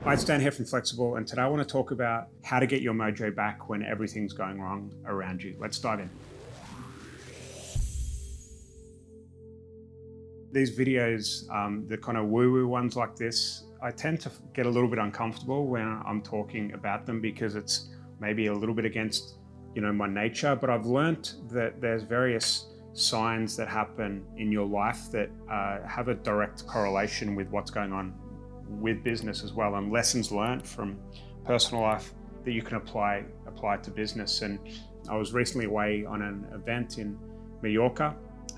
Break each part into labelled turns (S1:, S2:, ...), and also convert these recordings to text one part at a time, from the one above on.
S1: Hi, it's Dan here from Flexxable, and today I want to talk about how to get your mojo back when everything's going wrong around you. Let's dive in. These videos, the kind of woo-woo ones like this, I tend to get a little bit uncomfortable when I'm talking about them because it's maybe a little bit against, my nature, but I've learned that there's various signs that happen in your life that have a direct correlation with what's going on with business as well, and lessons learned from personal life that you can apply to business. And I was recently away on an event in Mallorca,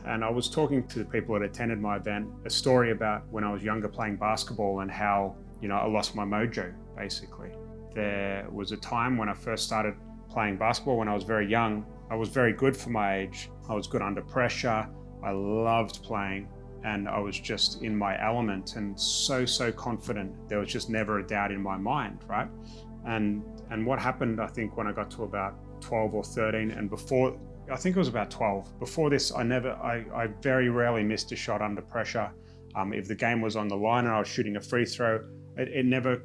S1: and I was talking to the people that attended my event a story about when I was younger playing basketball and how I lost my mojo. Basically, there was a time when I first started playing basketball when I was very young. I was very good for my age. I was good under pressure. I loved playing, and I was just in my element and so confident. There was just never a doubt in my mind, right? And what happened, I think, when I got to about 12 or 13, and before, I think it was about 12. Before this, I very rarely missed a shot under pressure. If the game was on the line and I was shooting a free throw, I never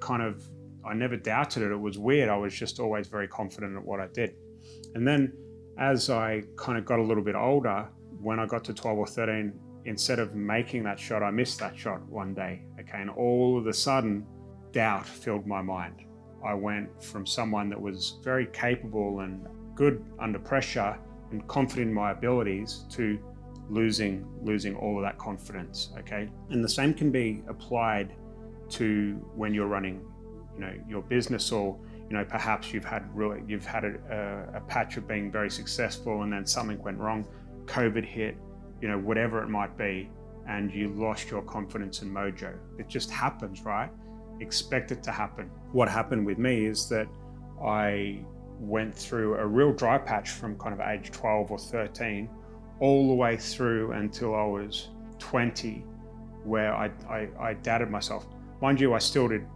S1: doubted it. It was weird. I was just always very confident at what I did. And then as I kind of got a little bit older, when I got to 12 or 13, instead of making that shot, I missed that shot one day, okay? And all of a sudden, doubt filled my mind. I went from someone that was very capable and good under pressure and confident in my abilities to losing all of that confidence, okay? And the same can be applied to when you're running, your business, or perhaps you've had a patch of being very successful and then something went wrong, COVID hit, whatever it might be, and you lost your confidence and mojo. It just happens, right? Expect it to happen. What happened with me is that I went through a real dry patch from kind of age 12 or 13 all the way through until I was 20, where I doubted myself. Mind you, I still did,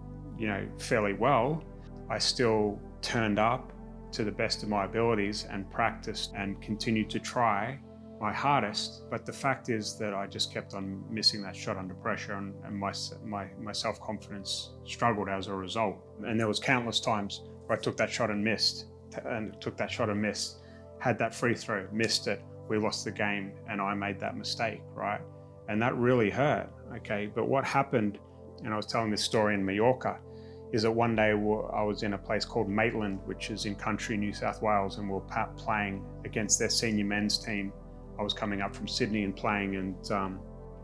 S1: fairly well. I still turned up to the best of my abilities and practiced and continued to try my hardest, but the fact is that I just kept on missing that shot under pressure, and my self-confidence struggled as a result. And there was countless times where I took that shot and missed, had that free throw, missed it, we lost the game, and I made that mistake, right? And that really hurt, okay? But what happened, and I was telling this story in Mallorca, is that one day I was in a place called Maitland, which is in country New South Wales, and we were playing against their senior men's team. I was coming up from Sydney and playing, and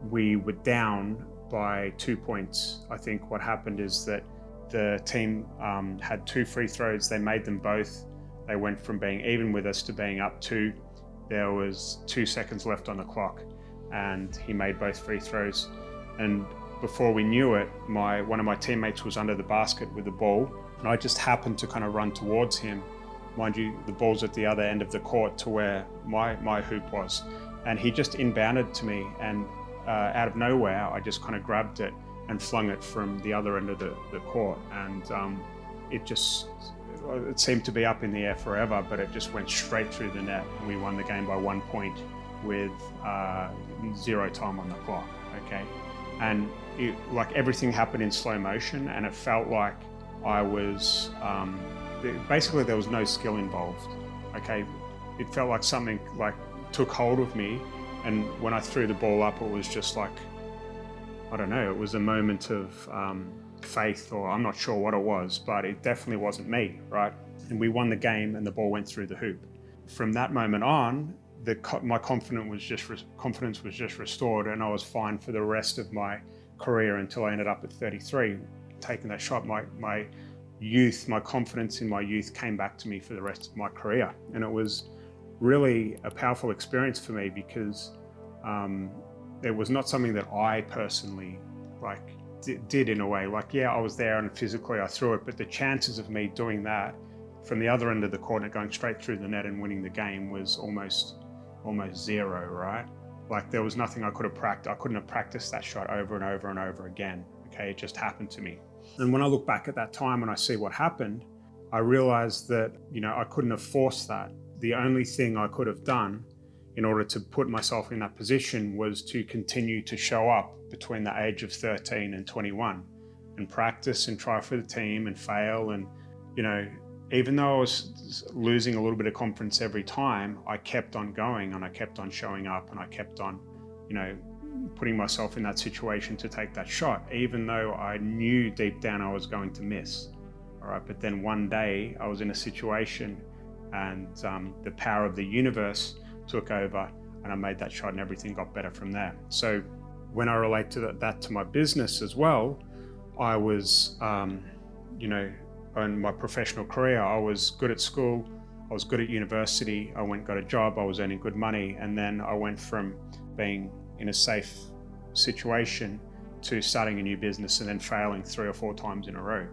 S1: we were down by 2 points. I think what happened is that the team had 2 free throws. They made them both. They went from being even with us to being up 2. There was 2 seconds left on the clock, and he made both free throws. And before we knew it, one of my teammates was under the basket with the ball, and I just happened to kind of run towards him. Mind you, the ball's at the other end of the court to where my hoop was. And he just inbounded to me, and out of nowhere, I just kind of grabbed it and flung it from the other end of the court. And it seemed to be up in the air forever, but it just went straight through the net. And we won the game by 1 point with 0 time on the clock, okay? And like everything happened in slow motion, and it felt like I was, basically there was no skill involved, okay? It felt like something took hold of me, and when I threw the ball up, it was just like, I don't know, it was a moment of faith, or I'm not sure what it was, but it definitely wasn't me, right? And we won the game, and the ball went through the hoop. From that moment on, my confidence was just restored, and I was fine for the rest of my career until I ended up at 33, taking that shot. My confidence in my youth came back to me for the rest of my career. And it was really a powerful experience for me because it was not something that I personally did in a way. I was there and physically I threw it, but the chances of me doing that from the other end of the court and going straight through the net and winning the game was almost zero, right? There was nothing I could have practiced. I couldn't have practiced that shot over and over and over again, okay? It just happened to me. And when I look back at that time and I see what happened, I realized that, I couldn't have forced that. The only thing I could have done in order to put myself in that position was to continue to show up between the age of 13 and 21. and practice and try for the team and fail. And, even though I was losing a little bit of confidence every time, I kept on going and I kept on showing up and I kept on, putting myself in that situation to take that shot, even though I knew deep down I was going to miss. All right. But then one day I was in a situation and the power of the universe took over and I made that shot and everything got better from there. So when I relate to that to my business as well, I was, in my professional career, I was good at school, I was good at university, I went got a job, I was earning good money, and then I went from being in a safe situation to starting a new business and then failing 3 or 4 times in a row.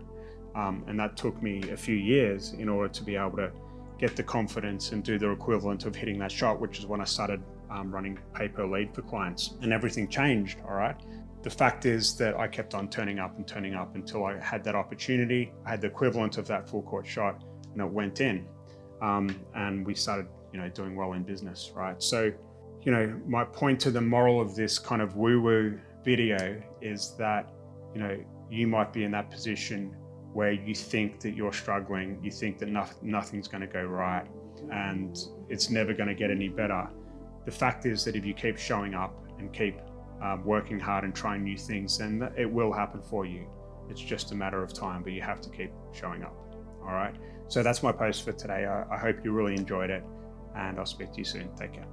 S1: And that took me a few years in order to be able to get the confidence and do the equivalent of hitting that shot, which is when I started running pay per lead for clients, and everything changed. All right. The fact is that I kept on turning up until I had that opportunity. I had the equivalent of that full court shot and it went in. And we started, doing well in business, right? So, my point to the moral of this kind of woo-woo video is that, you might be in that position where you think that you're struggling, you think that nothing's going to go right and it's never going to get any better. The fact is that if you keep showing up and keep working hard and trying new things, then it will happen for you. It's just a matter of time, but you have to keep showing up. All right. So that's my post for today. I hope you really enjoyed it and I'll speak to you soon. Take care.